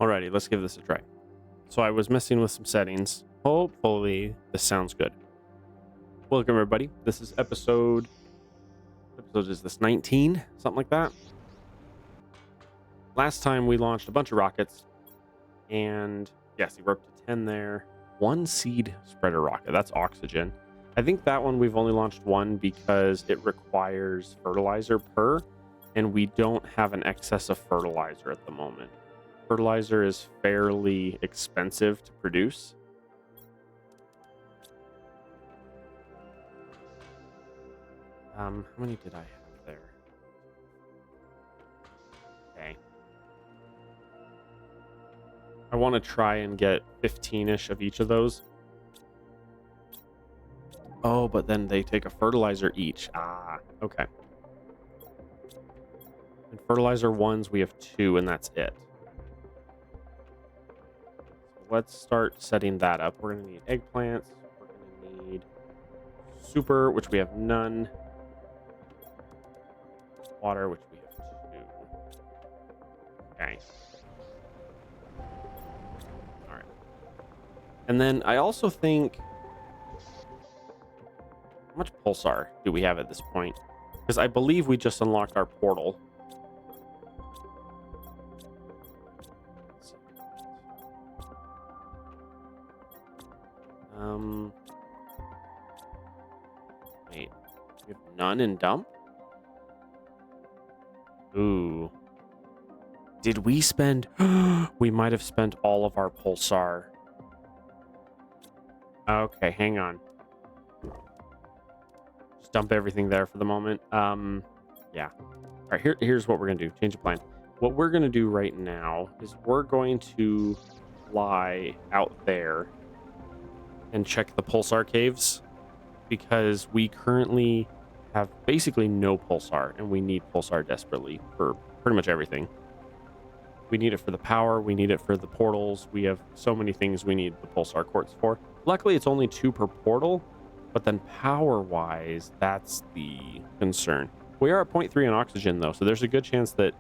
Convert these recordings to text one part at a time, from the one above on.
Alrighty, let's give this a try. So I was messing with some settings. Hopefully this sounds good. Welcome everybody. This is episode is this 19? Something like that. Last time we launched a bunch of rockets, and yes, we're up to 10 there. One seed spreader rocket, that's oxygen. I think that one we've only launched one because it requires fertilizer per, and we don't have an excess of fertilizer at the moment. Fertilizer is fairly expensive to produce. How many did I have there? Okay. I want to try and get 15-ish of each of those. Oh, but then they take a fertilizer each. Ah, okay. And fertilizer ones, we have 2, and that's it. So let's start setting that up. We're going to need eggplants. We're going to need super, which we have none. Water, which we have 2. Okay. All right. And then I also think, how much pulsar do we have at this point? Because I believe we just unlocked our portal. Wait, we have none in dump? Ooh. Did we spend... we might have spent all of our pulsar. Okay, hang on. Just dump everything there for the moment. Yeah. All right, here's what we're going to do. Change of plan. What we're going to do right now is we're going to fly out there and check the pulsar caves, because we currently have basically no pulsar, and we need pulsar desperately for pretty much everything. We need it for the power, we need it for the portals, we have so many things we need the pulsar quartz for. Luckily it's only 2 per portal, but then power wise, that's the concern. We are at 0.3 on oxygen though, so there's a good chance that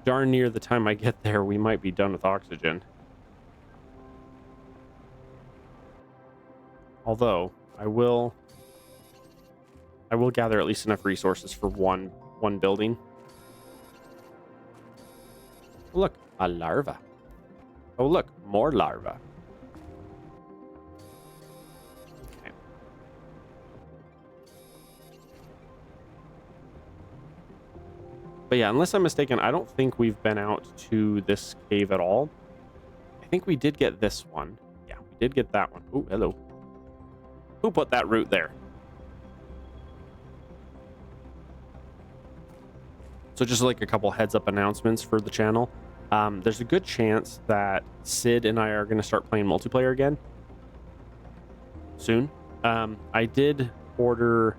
darn near the time I get there we might be done with oxygen. Although I will gather at least enough resources for one building. Oh, look, a larva. Oh, look, more larva. Okay. But yeah, unless I'm mistaken, I don't think we've been out to this cave at all. I think we did get this one. Yeah, we did get that one. Oh, hello. Who put that root there? So just like a couple heads up announcements for the channel. There's a good chance that Sid and I are going to start playing multiplayer again soon. I did order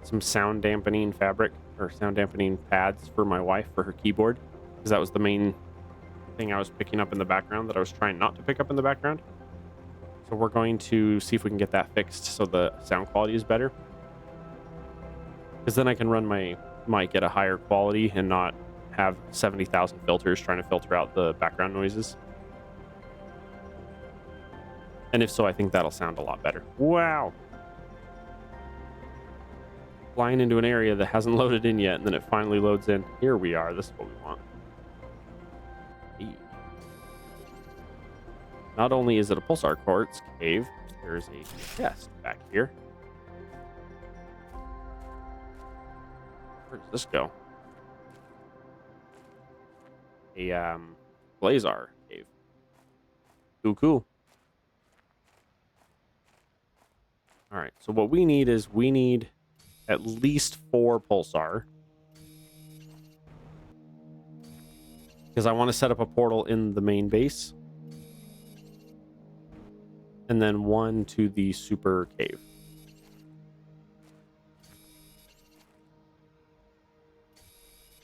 some sound dampening fabric or sound dampening pads for my wife for her keyboard, because that was the main thing I was picking up in the background that I was trying not to pick up in the background. So we're going to see if we can get that fixed so the sound quality is better, because then I can run my mic at a higher quality and not have 70,000 filters trying to filter out the background noises. And if so, I think that'll sound a lot better. Wow. Flying into an area that hasn't loaded in yet, and then it finally loads in. Here we are. This is what we want. Not only is it a pulsar quartz cave, there's a chest back here. Where does this go? A Blazar cave. Cool. All right, so what we need is at least 4 pulsar, because I want to set up a portal in the main base, and then 1 to the super cave.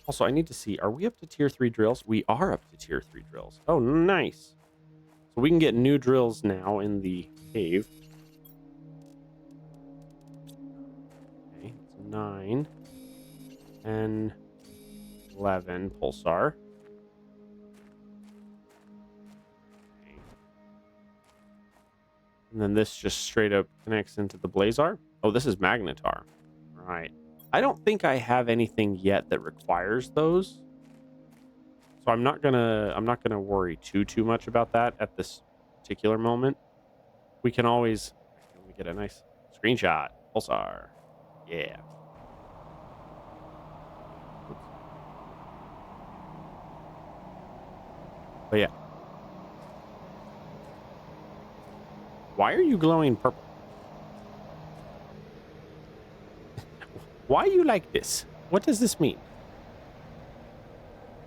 Also, I need to see, are we up to tier 3 drills? We are up to tier 3 drills. Oh, nice. So we can get new drills now in the cave. Okay, it's 9, 10, 11 pulsar. And then this just straight up connects into the Blazar. Oh, this is Magnetar. Right. I don't think I have anything yet that requires those. So I'm not gonna worry too much about that at this particular moment. We can always let me get a nice screenshot. Pulsar. Yeah. Oops. But yeah. Why are you glowing purple? Why you like this? What does this mean?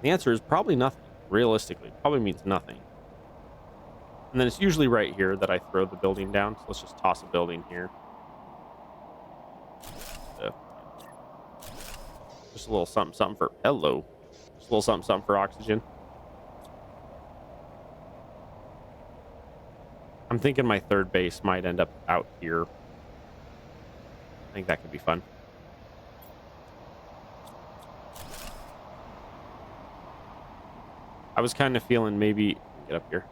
The answer is probably nothing. Realistically, it probably means nothing. And then it's usually right here that I throw the building down. So let's just toss a building here. Uh, just a little something for hello. Just a little something for oxygen. I'm thinking my third base might end up out here. I think that could be fun. I was kind of feeling maybe get up here.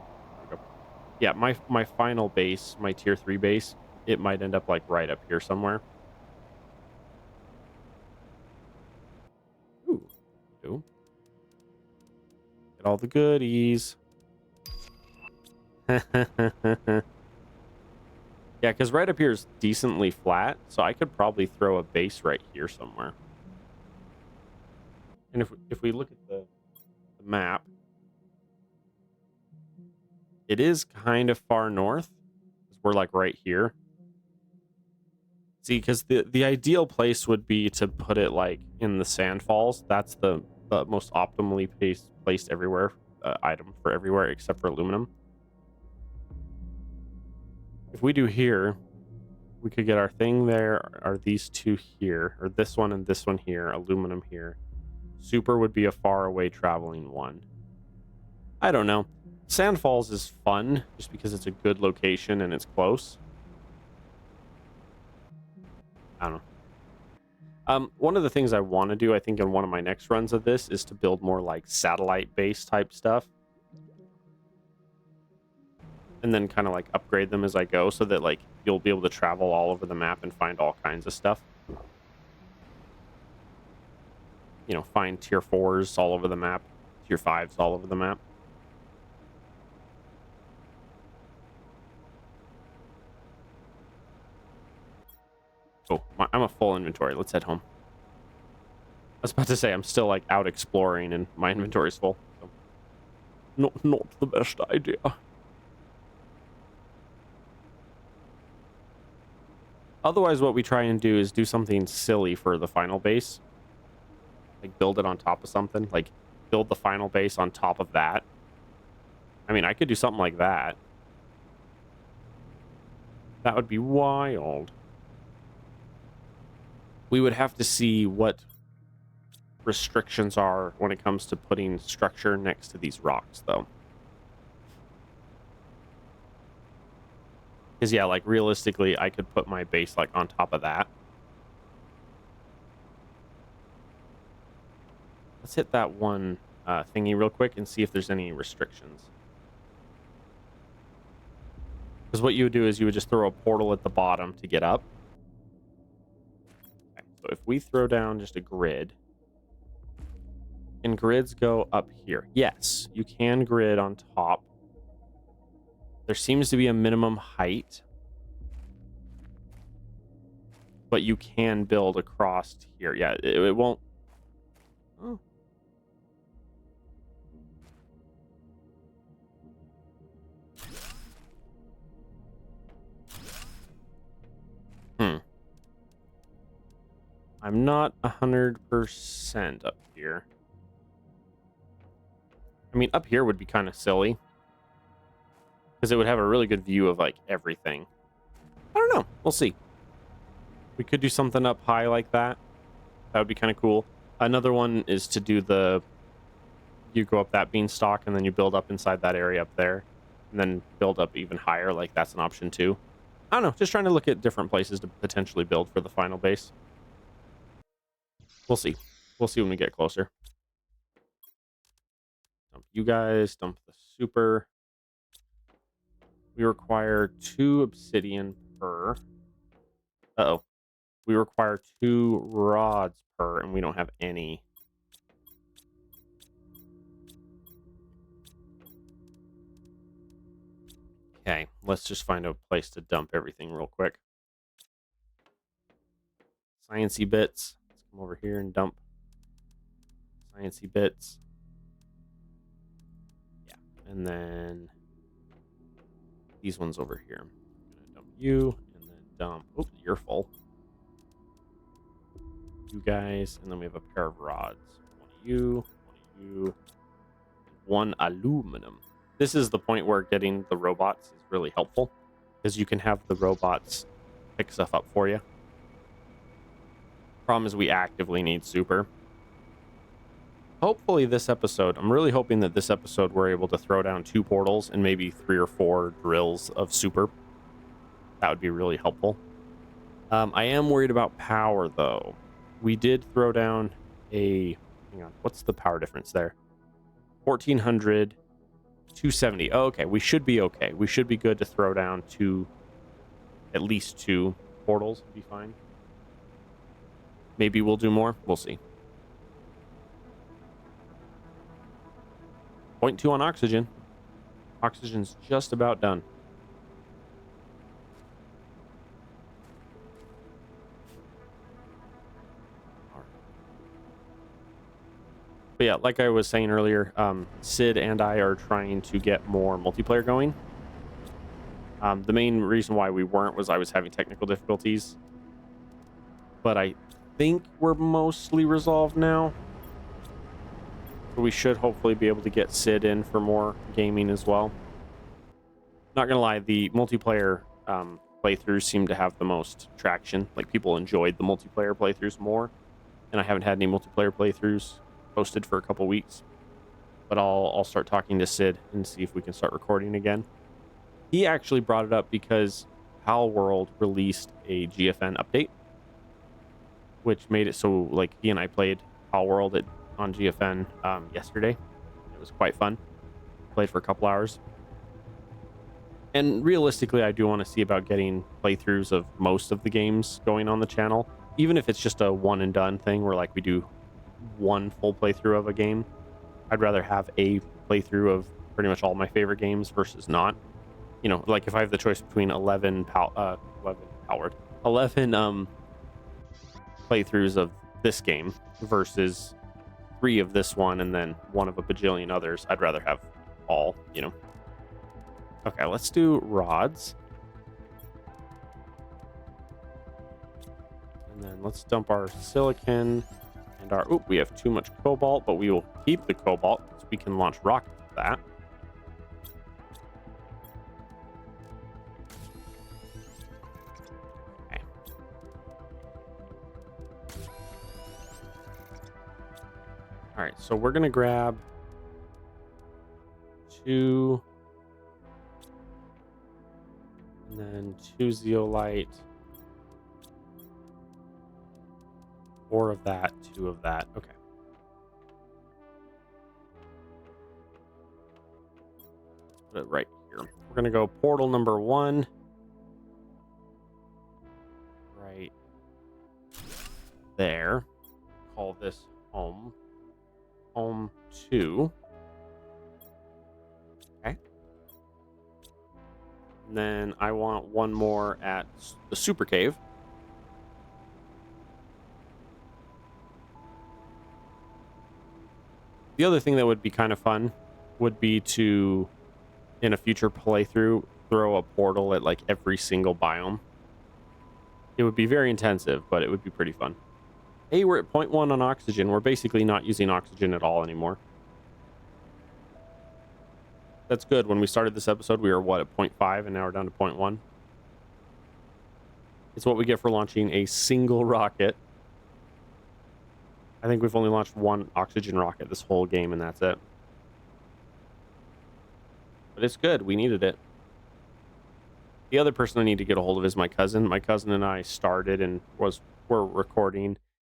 Yeah, my final base, my tier 3 base, it might end up like right up here somewhere. Ooh. Get all the goodies. Yeah, because right up here is decently flat, so I could probably throw a base right here somewhere. And if we look at the map, it is kind of far north. We're like right here. See, because the ideal place would be to put it like in the sand falls. That's the most optimally placed everywhere item for everywhere except for aluminum. If we do here, we could get our thing there, are these two here, or this one and this one here, aluminum here. Super would be a far away traveling one. I don't know. Sand Falls is fun just because it's a good location and it's close. I don't know. One of the things I want to do, I think in one of my next runs of this, is to build more like satellite base type stuff. And then kind of like upgrade them as I go so that like you'll be able to travel all over the map and find all kinds of stuff. You know, find tier 4s all over the map, tier 5s all over the map. Oh, I'm a full inventory. Let's head home. I was about to say, I'm still like out exploring and my inventory's full. So. Not the best idea. Otherwise, what we try and do is do something silly for the final base. Like build it on top of something. Like build the final base on top of that. I mean, I could do something like that. That would be wild. We would have to see what restrictions are when it comes to putting structure next to these rocks, though. Because, yeah, like, realistically, I could put my base, like, on top of that. Let's hit that one thingy real quick and see if there's any restrictions. Because what you would do is you would just throw a portal at the bottom to get up. Okay, so if we throw down just a grid, and grids go up here. Yes, you can grid on top. There seems to be a minimum height, but you can build across here. Yeah, it won't. Oh. I'm not 100% up here. I mean, up here would be kind of silly because it would have a really good view of like everything. I don't know. We'll see. We could do something up high like that. That would be kind of cool. Another one is to do you go up that beanstalk and then you build up inside that area up there and then build up even higher. Like that's an option too. I don't know. Just trying to look at different places to potentially build for the final base. We'll see. We'll see when we get closer. Dump you guys. Dump the super. We require 2 obsidian per. Uh-oh. We require 2 rods per, and we don't have any. Okay, let's just find a place to dump everything real quick. Sciencey bits. Let's come over here and dump sciencey bits. Yeah, and then these ones over here. I'm gonna dump you, and then dump. Oh, you're full. You guys, and then we have a pair of rods. One of you, one aluminum. This is the point where getting the robots is really helpful, because you can have the robots pick stuff up for you. Problem is we actively need super. Hopefully this episode, I'm really hoping that this episode we're able to throw down 2 portals and maybe 3 or 4 drills of super. That would be really helpful. I am worried about power though. We did throw down a, hang on, what's the power difference there? 1400, 270. Oh, okay, we should be okay. We should be good to throw down at least 2 portals. Be fine. Maybe we'll do more. We'll see. 0.2 on oxygen. Oxygen's just about done. But yeah, like I was saying earlier, Sid and I are trying to get more multiplayer going. The main reason why we weren't was I was having technical difficulties. But I think we're mostly resolved now. So we should hopefully be able to get Sid in for more gaming as well. Not gonna lie, the multiplayer playthroughs seem to have the most traction. Like, people enjoyed the multiplayer playthroughs more. And I haven't had any multiplayer playthroughs posted for a couple weeks. But I'll start talking to Sid and see if we can start recording again. He actually brought it up because Pal World released a GFN update, which made it so, like, he and I played Pal World on GFN yesterday. It was quite fun. Played for a couple hours. And realistically, I do want to see about getting playthroughs of most of the games going on the channel. Even if it's just a one and done thing where, like, we do one full playthrough of a game. I'd rather have a playthrough of pretty much all my favorite games versus not. You know, like, if I have the choice between 11 playthroughs of this game versus 3 of this one and then 1 of a bajillion others, I'd rather have all, you know. Okay, let's do rods. And then let's dump our silicon and our... Oop, we have too much cobalt, but we will keep the cobalt because we can launch rockets with that. Okay. All right, so we're going to grab 2... and then 2 zeolite, 4 of that, 2 of that. Okay. Let's put it right here. We're going to go portal number 1. Right there. Call this home. Home 2. Okay. And then I want 1 more at the super cave. The other thing that would be kind of fun would be to, in a future playthrough, throw a portal at, like, every single biome. It would be very intensive, but it would be pretty fun. Hey, we're at 0.1 on oxygen. We're basically not using oxygen at all anymore. That's good. When we started this episode, we were, what, at 0.5, and now we're down to 0.1. It's what we get for launching a single rocket. I think we've only launched 1 oxygen rocket this whole game, and that's it. But it's good. We needed it. The other person I need to get a hold of is my cousin. My cousin and I started and were recording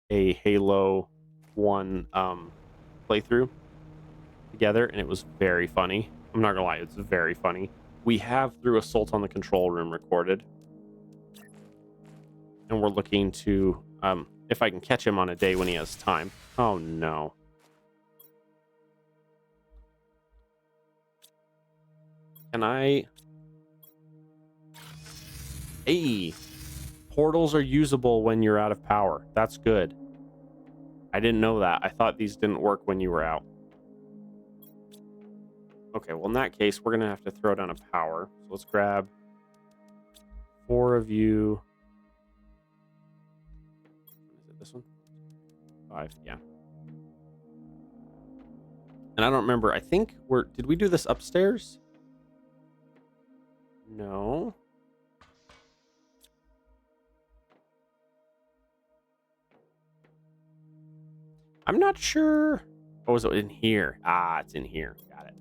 a Halo 1 playthrough together, and it was very funny. I'm not gonna lie, it's very funny. we have through Assault on the Control Room recorded. And we're looking to, if I can catch him on a day when he has time. Oh, no. Can I... Hey! Portals are usable when you're out of power. That's good. I didn't know that. I thought these didn't work when you were out. Okay, well, in that case, we're going to have to throw down a power. So let's grab 4 of you. Is it this one? 5, yeah. And I don't remember. I think did we do this upstairs? No. I'm not sure. Oh, is it in here? Ah, it's in here. Got it.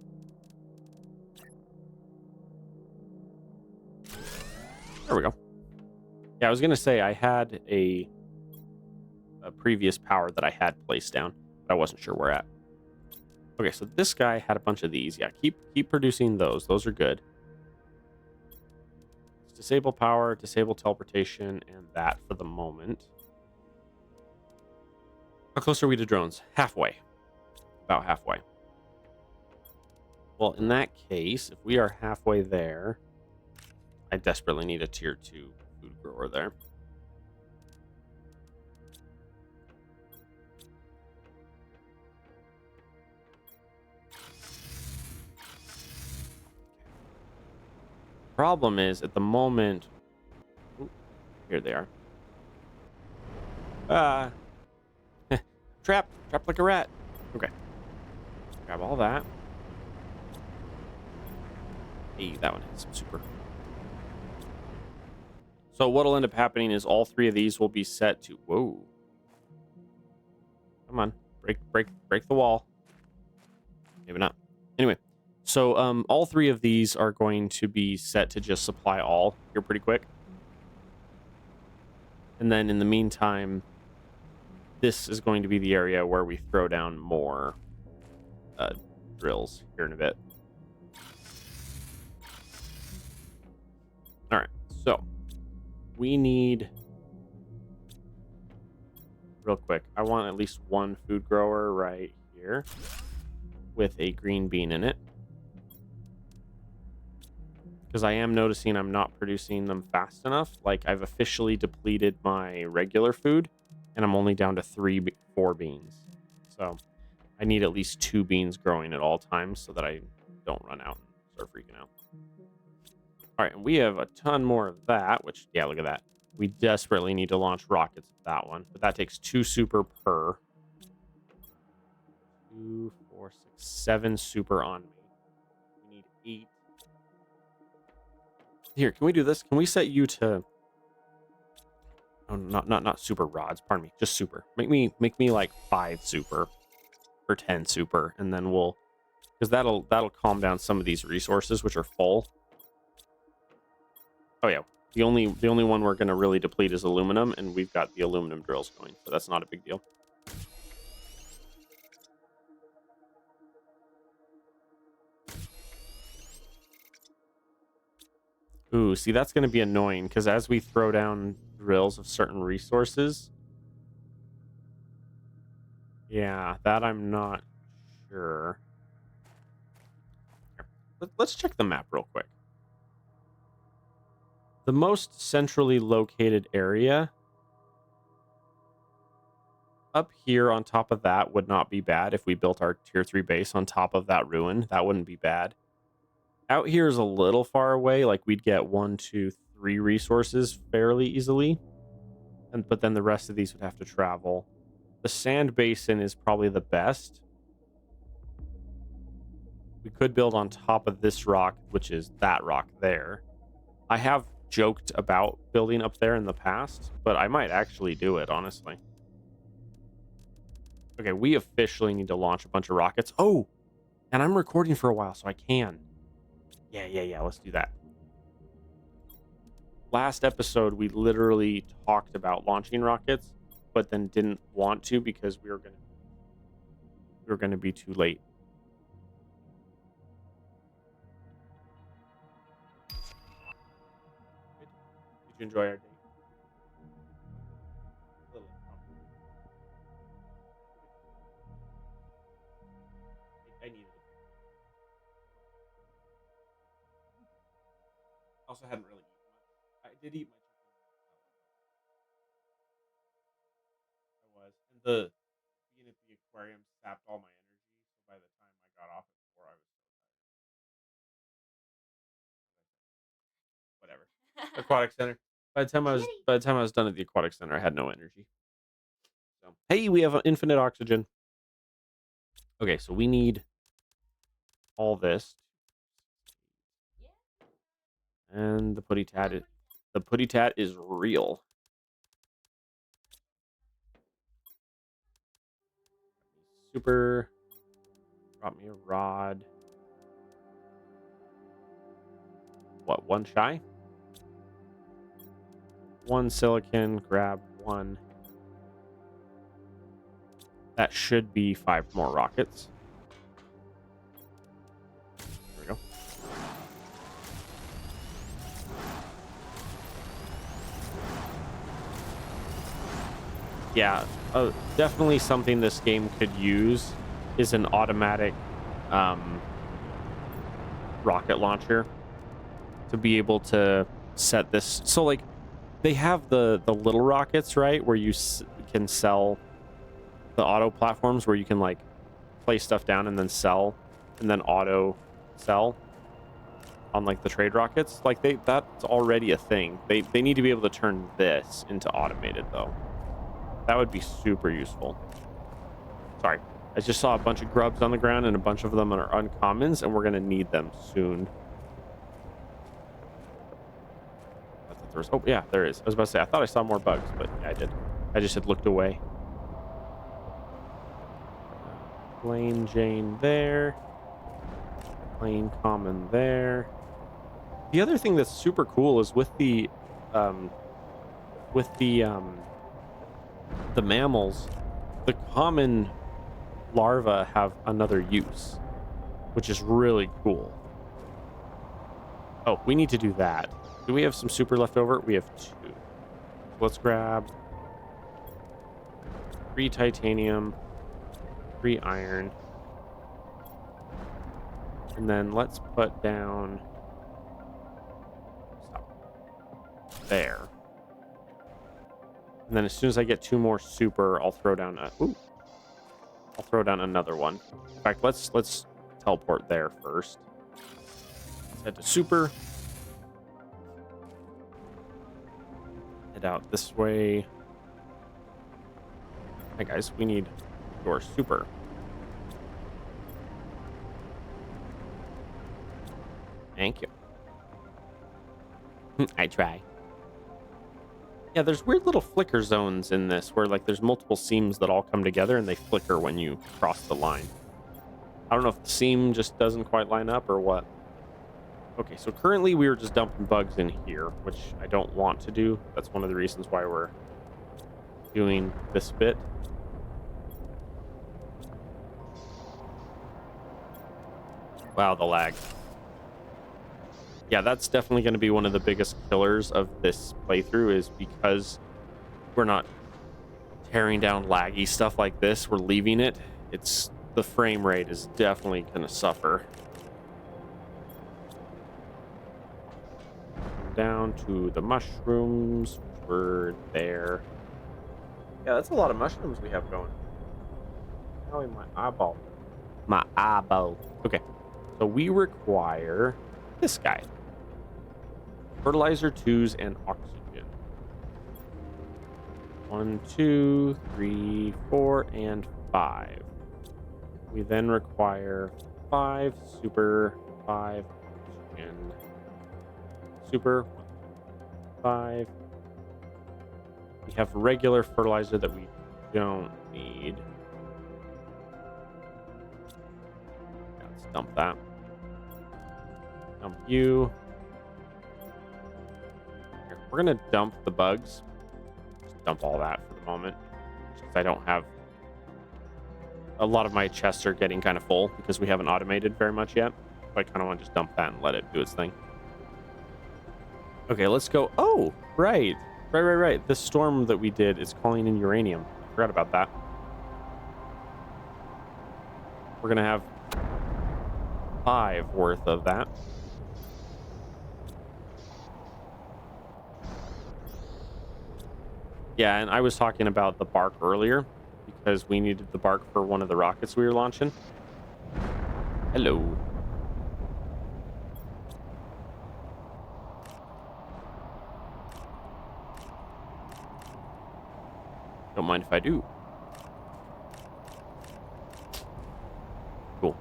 There we go. Yeah, I was gonna say I had a previous power that I had placed down, but I wasn't sure where at. Okay, so this guy had a bunch of these. Yeah, keep producing those. Those are good. Let's disable power, disable teleportation, and that for the moment. How close are we to drones? Halfway. About halfway. Well, in that case, if we are halfway there, I desperately need a tier 2 food grower there. Problem is, at the moment... Ooh, here they are. Trapped like a rat. Okay. Grab all that. Hey, that one has some super. So what'll end up happening is all 3 of these will be set to... Whoa. Come on. Break the wall. Maybe not. Anyway. So all 3 of these are going to be set to just supply all here pretty quick. And then in the meantime, this is going to be the area where we throw down more drills here in a bit. All right, so we need, real quick, I want at least 1 food grower right here with a green bean in it. Because I am noticing I'm not producing them fast enough. Like, I've officially depleted my regular food, and I'm only down to 4 beans. So I need at least 2 beans growing at all times so that I don't run out and start freaking out. All right, and we have a ton more of that, which, yeah, look at that. We desperately need to launch rockets with that one, but that takes 2 super per. 2, 4, 6, 7 super on me. We need 8. Here, can we do this? Can we set you to... Oh, not super rods, pardon me, just super. Make me like 5 super or 10 super, and then we'll... Because that'll calm down some of these resources, which are full. Oh yeah, the only one we're going to really deplete is aluminum, and we've got the aluminum drills going, so that's not a big deal. Ooh, see, that's going to be annoying, because as we throw down drills of certain resources... Yeah, that I'm not sure. Let's check the map real quick. The most centrally located area up here on top of that would not be bad if we built our tier 3 base on top of that ruin. That wouldn't be bad. Out here is a little far away. Like, we'd get 1, 2, 3 resources fairly easily. But then the rest of these would have to travel. The sand basin is probably the best. We could build on top of this rock, which is that rock there. I have joked about building up there in the past, but I might actually do it, honestly. Okay, we officially need to launch a bunch of rockets. Oh, and I'm recording for a while, so I can. Yeah, let's do that. Last episode, we literally talked about launching rockets, but then didn't want to because we were gonna be too late. Did you enjoy our date? A little uncomfortable. I needed it. Also hadn't really eaten much. I did eat my chicken. I was. And the being at the aquarium sapped all my energy. So by the time I got off at 4, I was so tired. Whatever. Aquatic center. By the time I was done at the aquatic center, I had no energy. So hey, we have infinite oxygen. Okay, so we need all this. And the putty tat is real. Super. Brought me a rod. What, one shy? One silicon, grab one. That should be 5 more rockets. There we go. Yeah, definitely something this game could use is an automatic rocket launcher to be able to set this. So like they have the little rockets, right, where you can sell the auto platforms where you can like place stuff down and then sell and then auto sell on like the trade rockets. Like that's already a thing. They need to be able to turn this into automated though. That would be super useful. Sorry, I just saw a bunch of grubs on the ground and a bunch of them are uncommons and we're gonna need them soon. I thought there was, oh yeah, there is. I was about to say I thought I saw more bugs, but yeah, I did. I just had looked away. Plain Jane there. Plain common there. The other thing that's super cool is with the mammals, the common larvae have another use, which is really cool. Oh, we need to do that. Do we have some super left over? We have 2. Let's grab 3 titanium, 3 iron, and then let's put down there. And then as soon as I get 2 more super, I'll throw down I'll throw down another one. In fact, let's teleport there first. Let's head to super. Head out this way. Hey guys, we need your super. Thank you. I try. Yeah, there's weird little flicker zones in this where like there's multiple seams that all come together and they flicker when you cross the line. I don't know if the seam just doesn't quite line up or what. Okay, so currently we were just dumping bugs in here, which I don't want to do. That's one of the reasons why we're doing this bit. Wow, the lag. Yeah, that's definitely going to be one of the biggest killers of this playthrough is because we're not tearing down laggy stuff like this. We're leaving it. The frame rate is definitely going to suffer. Down to the mushrooms. We're there. Yeah, that's a lot of mushrooms we have going. Oh, in my eyeball. My eyeball. Okay, so we require this guy. Fertilizer 2s and oxygen. 1, 2, 3, 4, and 5. We then require 5 super, 5 oxygen. Super, 5. We have regular fertilizer that we don't need. Let's dump that. Dump you. Here, we're gonna dump the bugs. Just dump all that for the moment. Because I don't have a lot of my chests are getting kind of full because we haven't automated very much yet. So I kind of want to just dump that and let it do its thing. Okay, let's go. Oh, Right. Right. The storm that we did is calling in uranium. I forgot about that. We're going to have 5 worth of that. Yeah, and I was talking about the bark earlier because we needed the bark for one of the rockets we were launching. Hello. Don't mind if I do. Cool.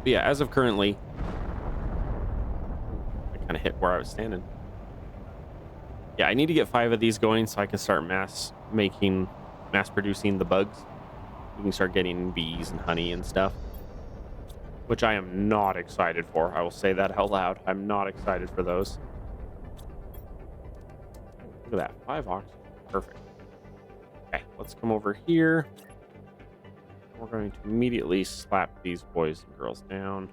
But yeah, as of currently, I kind of hit where I was standing. Yeah, I need to get 5 of these going so I can start mass producing the bugs. We can start getting bees and honey and stuff, which I am not excited for. I will say that out loud. I'm not excited for those. Look at that, 5 oxygen. Perfect. Okay, let's come over here. We're going to immediately slap these boys and girls down.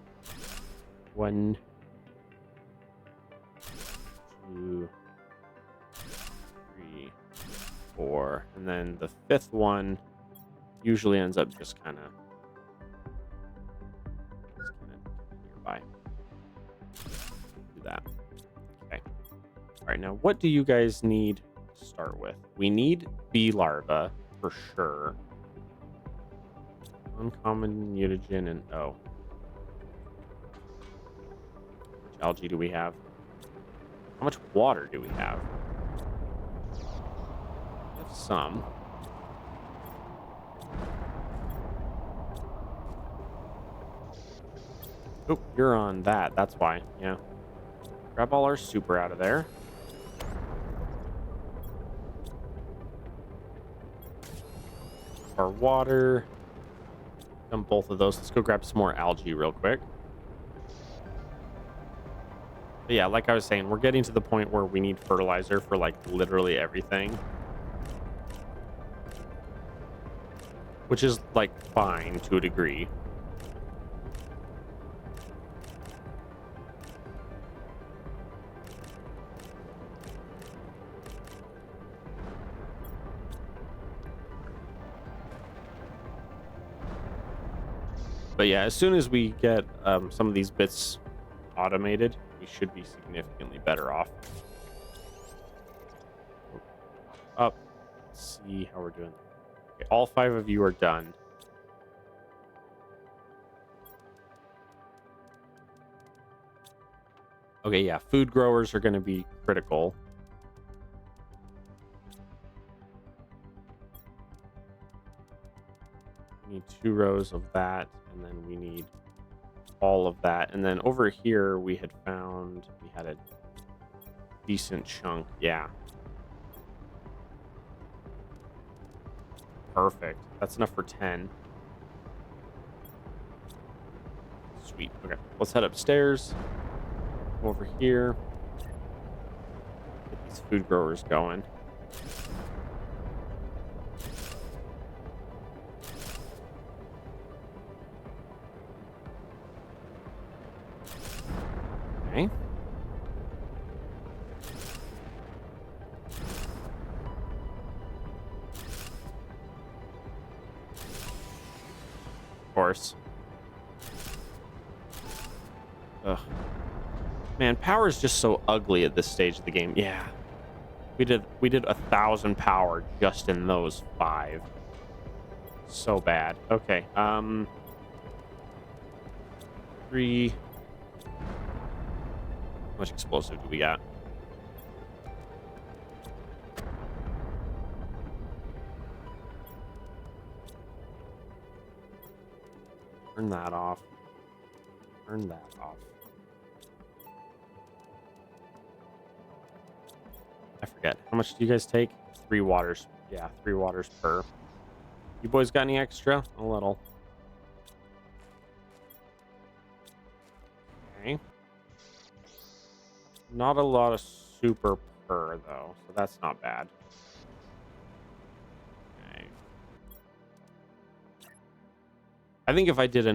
1, 2, 3, 4, and then the 5th one usually ends up just kind of nearby. Do that. Okay. All right, now what do you guys need to start with? We need bee larvae for sure. Uncommon mutagen and which algae do we have? How much water do we have? We have some. Oh, you're on that. That's why. Yeah. Grab all our super out of there. Our water. Dump both of those. Let's go grab some more algae real quick. But yeah, like I was saying, we're getting to the point where we need fertilizer for like literally everything. Which is like fine to a degree. But yeah, as soon as we get some of these bits automated, we should be significantly better off. Up. Let's see how we're doing. Okay, all 5 of you are done. Okay, yeah, food growers are going to be critical. We need 2 rows of that, and then we need all of that. And then over here, we had found we had a decent chunk. Yeah. Perfect. That's enough for 10. Sweet. Okay, let's head upstairs. Go over here. Get these food growers going. Okay. Of course. Ugh. Man, power is just so ugly at this stage of the game. Yeah. We did 1,000 power just in those 5. So bad. Okay. 3. How much explosive do we got? Turn that off. Turn that off. I forget. How much do you guys take? 3 waters. Yeah, 3 waters per. You boys got any extra? A little. Okay. Not a lot of super per, though, so that's not bad. Okay. I think if I did